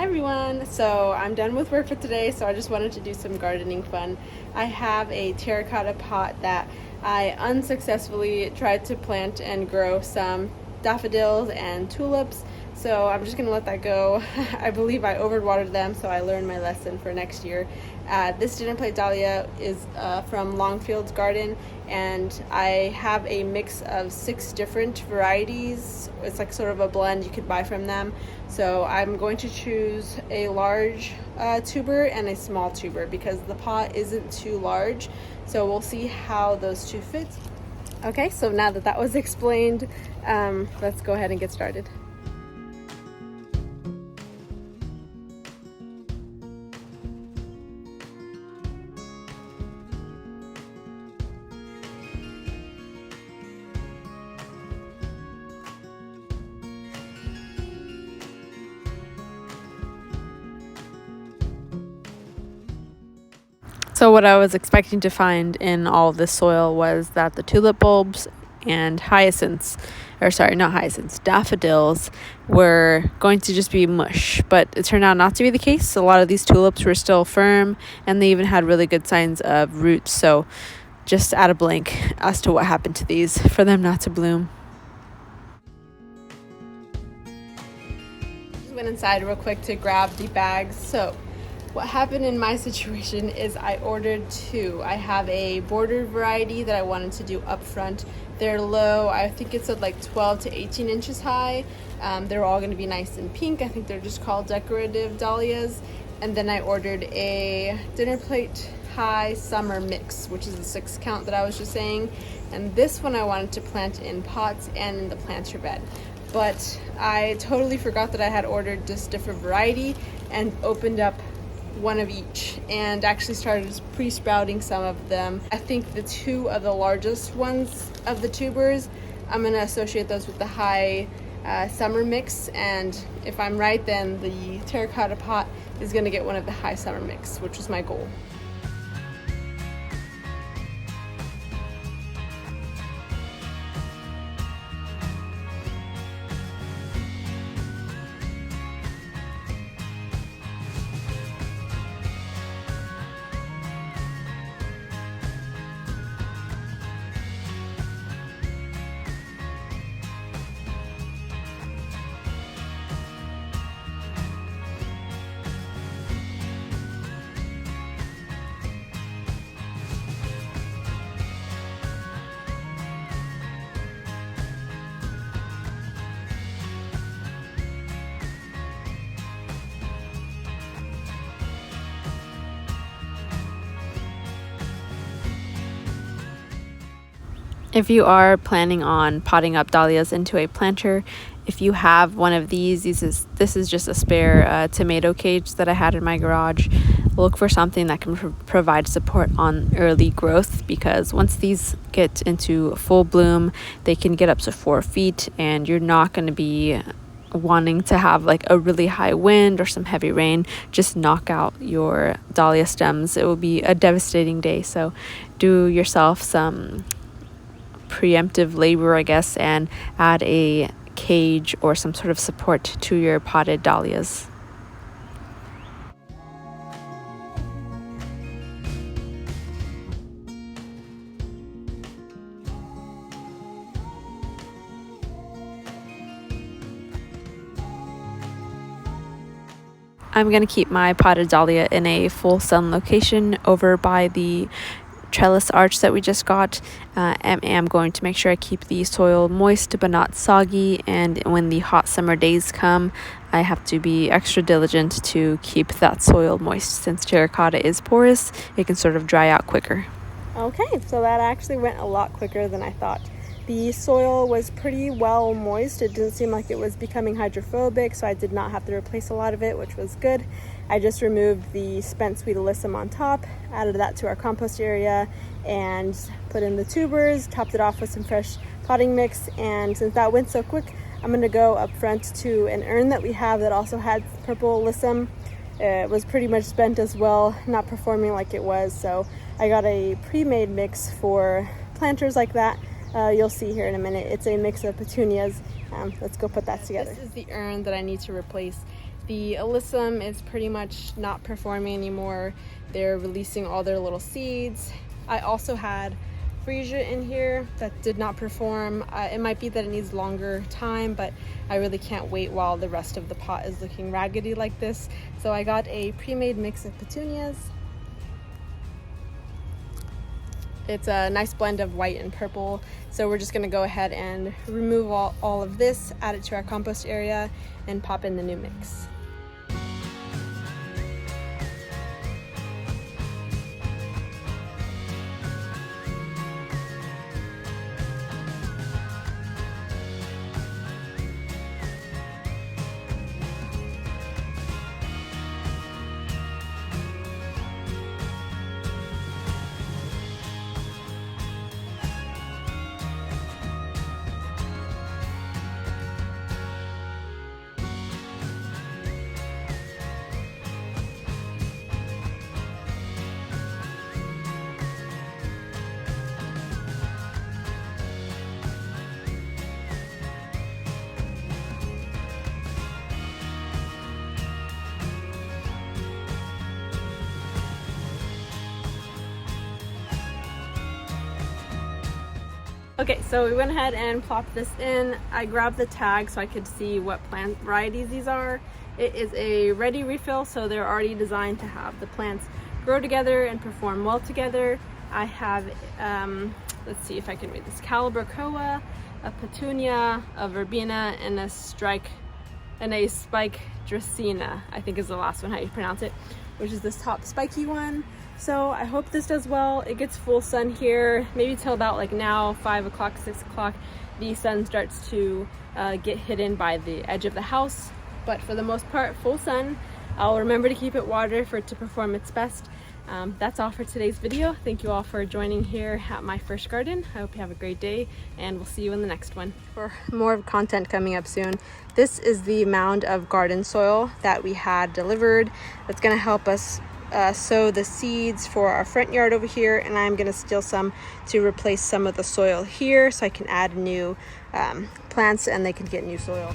everyone! So I'm done with work for today, so I just wanted to do some gardening fun. I have a terracotta pot that I unsuccessfully tried to plant and grow some daffodils and tulips, so I'm just going to let that go. I believe I overwatered them, so I learned my lesson for next year. This dinner plate dahlia is from Longfeilds garden, and I have a mix of 6 different varieties. It's like sort of a blend you could buy from them. So I'm going to choose a large tuber and a small tuber because the pot isn't too large. So we'll see how those two fit. Okay, so now that was explained, let's go ahead and get started. So what I was expecting to find in all this soil was that the tulip bulbs and daffodils were going to just be mush, but it turned out not to be the case. A lot of these tulips were still firm, and they even had really good signs of roots, so just at a blank as to what happened to these for them not to bloom. Just went inside real quick to grab the bags. So what happened in my situation is I ordered 2. I have a bordered variety that I wanted to do up front. They're low. I think it's at like 12 to 18 inches high. They're all going to be nice and pink. I think they're just called decorative dahlias. And then I ordered a dinner plate high summer mix, which is the 6 count that I was just saying. And this one I wanted to plant in pots and in the planter bed. But I totally forgot that I had ordered this different variety and opened up one of each and actually started pre-sprouting some of them. I think the 2 of the largest ones of the tubers, I'm going to associate those with the high summer mix, and if I'm right, then the terracotta pot is going to get one of the high summer mix, which was my goal. If you are planning on potting up dahlias into a planter, if you have one of these this is just a spare tomato cage that I had in my garage. Look for something that can provide support on early growth, because once these get into full bloom, they can get up to 4 feet, and you're not going to be wanting to have like a really high wind or some heavy rain just knock out your dahlia stems. It will be a devastating day. So do yourself some preemptive labor, I guess, and add a cage or some sort of support to your potted dahlias. I'm going to keep my potted dahlia in a full sun location over by the trellis arch that we just got, and I'm going to make sure I keep the soil moist but not soggy, and when the hot summer days come, I have to be extra diligent to keep that soil moist. Since terracotta is porous, it can sort of dry out quicker. Okay, so that actually went a lot quicker than I thought. The soil was pretty well moist. It didn't seem like it was becoming hydrophobic, so I did not have to replace a lot of it, which was good. I just removed the spent sweet alyssum on top, added that to our compost area, and put in the tubers, topped it off with some fresh potting mix. And since that went so quick, I'm going to go up front to an urn that we have that also had purple alyssum. It was pretty much spent as well, not performing like it was, so I got a pre-made mix for planters like that. You'll see here in a minute. It's a mix of petunias. Let's go put that together. This is the urn that I need to replace. The alyssum is pretty much not performing anymore. They're releasing all their little seeds. I also had freesia in here that did not perform. It might be that it needs longer time, but I really can't wait while the rest of the pot is looking raggedy like this. So I got a pre-made mix of petunias. It's a nice blend of white and purple. So we're just gonna go ahead and remove all of this, add it to our compost area, and pop in the new mix. Okay, so we went ahead and plopped this in. I grabbed the tag so I could see what plant varieties these are. It is a ready refill, so they're already designed to have the plants grow together and perform well together. I have, let's see if I can read this, Calibrachoa, a Petunia, a Verbena, and a spike Dracena, I think is the last one, how you pronounce it, which is this top spiky one. So I hope this does well. It gets full sun here, maybe till about like now, 5 o'clock, 6 o'clock. The sun starts to get hidden by the edge of the house. But for the most part, full sun. I'll remember to keep it watered for it to perform its best. That's all for today's video. Thank you all for joining here at my first garden. I hope you have a great day, and we'll see you in the next one. For more content coming up soon, this is the mound of garden soil that we had delivered. That's gonna help us sow the seeds for our front yard over here, and I'm going to steal some to replace some of the soil here so I can add new plants and they can get new soil.